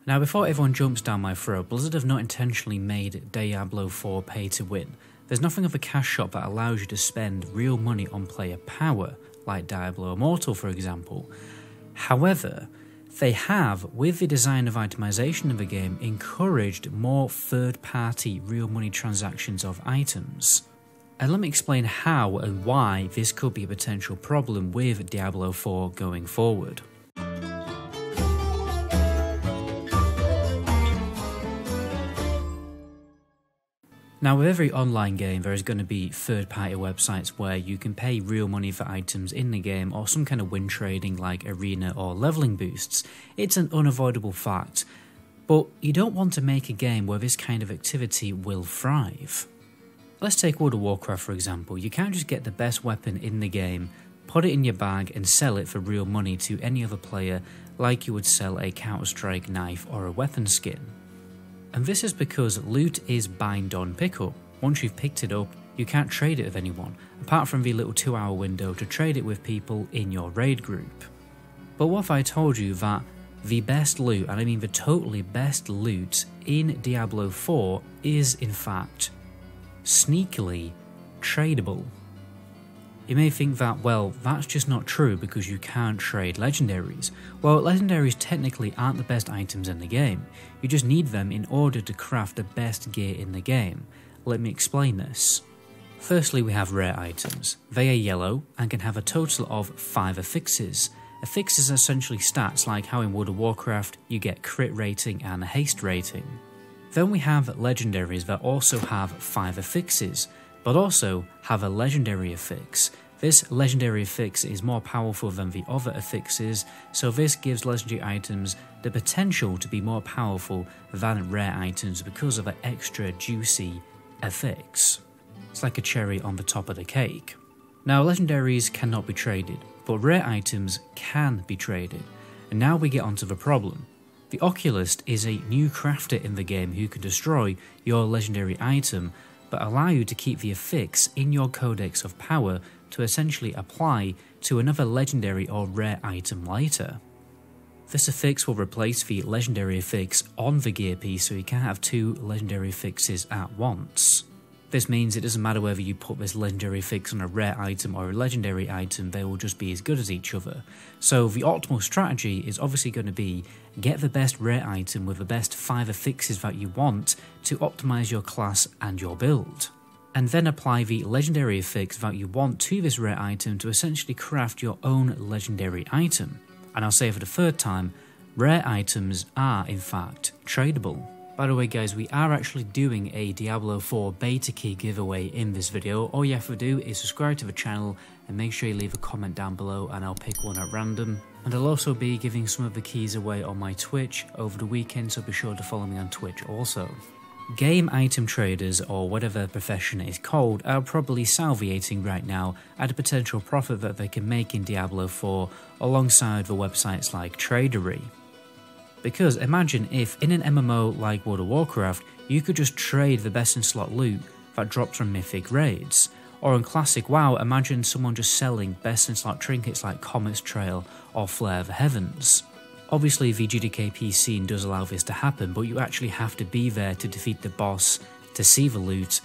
Now before everyone jumps down my throat, Blizzard have not intentionally made Diablo 4 pay to win. There's nothing of a cash shop that allows you to spend real money on player power, like Diablo Immortal for example. However, they have, with the design of itemization of the game, encouraged more third-party real money transactions of items. And let me explain how and why this could be a potential problem with Diablo 4 going forward. Now with every online game there is going to be third-party websites where you can pay real money for items in the game or some kind of win trading like arena or leveling boosts. It's an unavoidable fact, but you don't want to make a game where this kind of activity will thrive. Let's take World of Warcraft for example. You can't just get the best weapon in the game, put it in your bag and sell it for real money to any other player like you would sell a Counter-Strike knife or a weapon skin. And this is because loot is bind on pickup. Once you've picked it up, you can't trade it with anyone, apart from the little 2-hour window to trade it with people in your raid group. But what if I told you that the best loot, and I mean the totally best loot in Diablo 4 is in fact sneakily tradable? You may think that, well, that's just not true because you can't trade legendaries. Well, legendaries technically aren't the best items in the game. You just need them in order to craft the best gear in the game. Let me explain this. Firstly, we have rare items. They are yellow and can have a total of 5 affixes. Affixes are essentially stats like how in World of Warcraft you get crit rating and haste rating. Then we have legendaries that also have 5 affixes, but also have a legendary affix. This legendary affix is more powerful than the other affixes, so this gives legendary items the potential to be more powerful than rare items because of an extra juicy affix. It's like a cherry on the top of the cake. Now legendaries cannot be traded, but rare items can be traded. And now we get onto the problem. The Oculist is a new crafter in the game who can destroy your legendary item but allow you to keep the affix in your codex of power to essentially apply to another legendary or rare item later. This affix will replace the legendary affix on the gear piece so you can't have 2 legendary affixes at once. This means it doesn't matter whether you put this legendary affix on a rare item or a legendary item, they will just be as good as each other. So the optimal strategy is obviously going to be get the best rare item with the best 5 affixes that you want to optimize your class and your build. And then apply the legendary affix that you want to this rare item to essentially craft your own legendary item. And I'll say for the 3rd time, rare items are in fact tradable. By the way guys, we are actually doing a Diablo 4 beta key giveaway in this video. All you have to do is subscribe to the channel and make sure you leave a comment down below and I'll pick one at random. And I'll also be giving some of the keys away on my Twitch over the weekend, so be sure to follow me on Twitch also. Game item traders, or whatever profession it is called, are probably salviating right now at a potential profit that they can make in Diablo 4 alongside the websites like Tradery. Because imagine if in an MMO like World of Warcraft, you could just trade the best in slot loot that drops from mythic raids. Or in classic WoW, imagine someone just selling best in slot trinkets like Comet's Trail or Flare of the Heavens. Obviously the GDKP scene does allow this to happen, but you actually have to be there to defeat the boss to see the loot,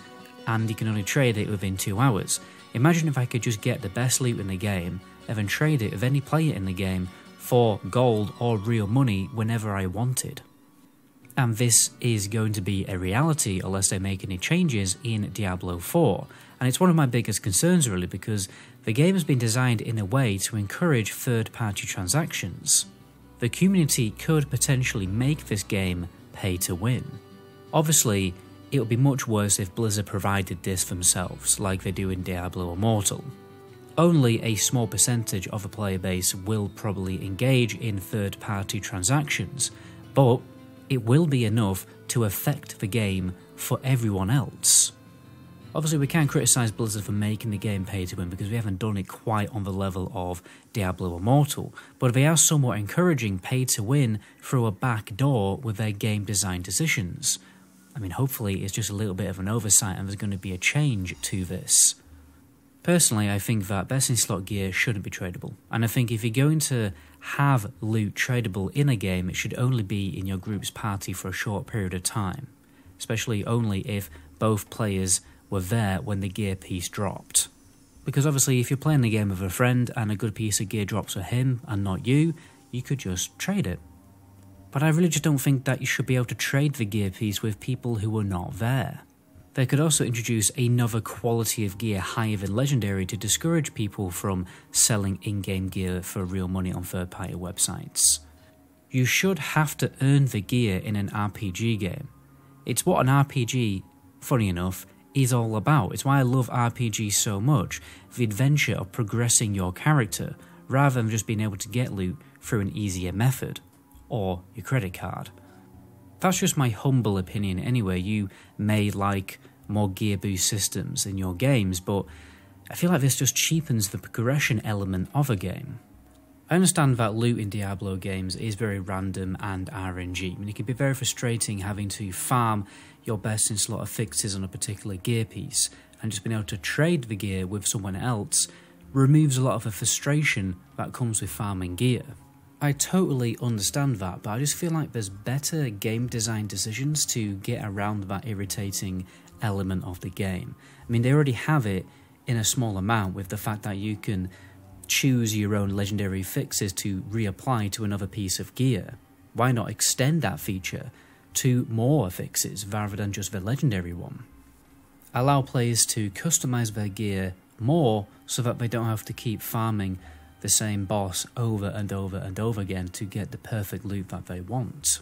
and you can only trade it within 2 hours. Imagine if I could just get the best loot in the game and then trade it with any player in the game for gold or real money whenever I wanted. And this is going to be a reality unless they make any changes in Diablo 4. And it's one of my biggest concerns really, because the game has been designed in a way to encourage third-party transactions. The community could potentially make this game pay to win. Obviously, it would be much worse if Blizzard provided this themselves, like they do in Diablo Immortal. Only a small percentage of the player base will probably engage in third-party transactions, but it will be enough to affect the game for everyone else. Obviously we can't criticise Blizzard for making the game pay to win because we haven't done it quite on the level of Diablo Immortal, but they are somewhat encouraging pay to win through a back door with their game design decisions. I mean, hopefully it's just a little bit of an oversight and there's going to be a change to this. Personally, I think that best in slot gear shouldn't be tradable, and I think if you're going to have loot tradable in a game, it should only be in your group's party for a short period of time, especially only if both players were there when the gear piece dropped. Because obviously if you're playing the game with a friend and a good piece of gear drops for him and not you, you could just trade it. But I really just don't think that you should be able to trade the gear piece with people who were not there. They could also introduce another quality of gear higher than legendary to discourage people from selling in-game gear for real money on third-party websites. You should have to earn the gear in an RPG game. It's what an RPG, funny enough, is all about. It's why I love RPGs so much, the adventure of progressing your character, rather than just being able to get loot through an easier method, or your credit card. That's just my humble opinion anyway. You may like more gear boost systems in your games, but I feel like this just cheapens the progression element of a game. I understand that loot in Diablo games is very random and RNG. I mean, it can be very frustrating having to farm your best in slot fixes on a particular gear piece, and just being able to trade the gear with someone else removes a lot of the frustration that comes with farming gear. I totally understand that, but I just feel like there's better game design decisions to get around that irritating element of the game. I mean, they already have it in a small amount with the fact that you can choose your own legendary fixes to reapply to another piece of gear. Why not extend that feature to more fixes rather than just the legendary one? Allow players to customize their gear more so that they don't have to keep farming the same boss over and over and over again to get the perfect loot that they want.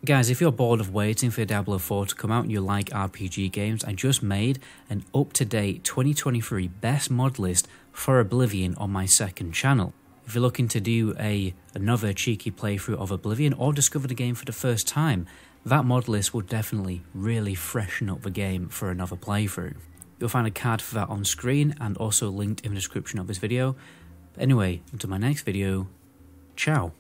Guys, if you're bored of waiting for Diablo 4 to come out and you like RPG games, I just made an up-to-date 2023 best mod list for Oblivion on my second channel. If you're looking to do another cheeky playthrough of Oblivion or discover the game for the first time, that mod list will definitely really freshen up the game for another playthrough. You'll find a card for that on screen and also linked in the description of this video. Anyway, until my next video, ciao.